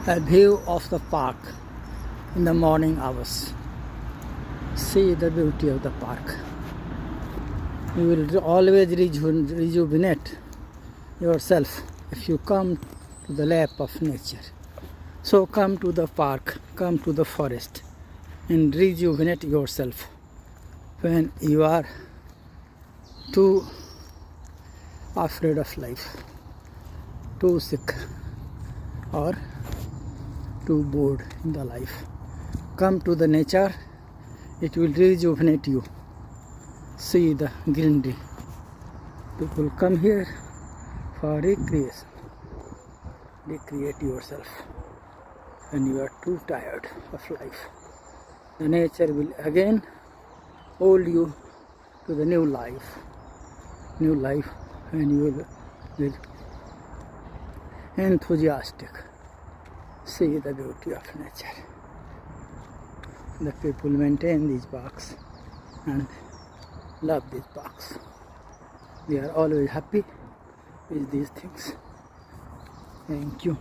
A view of the park in the morning hours. See the beauty of the park. You will always rejuvenate yourself if you come to the lap of nature. So come to the park, come to the forest and rejuvenate yourself when you are too afraid of life, too sick or too bored in the life. Come to the nature, it will rejuvenate you. See the greenery. People come here for recreation. Recreate yourself when you are too tired of life. The nature will again hold you to the new life and you will be enthusiastic. See the beauty of nature. The people maintain these parks and love these parks. They are always happy with these things. Thank you.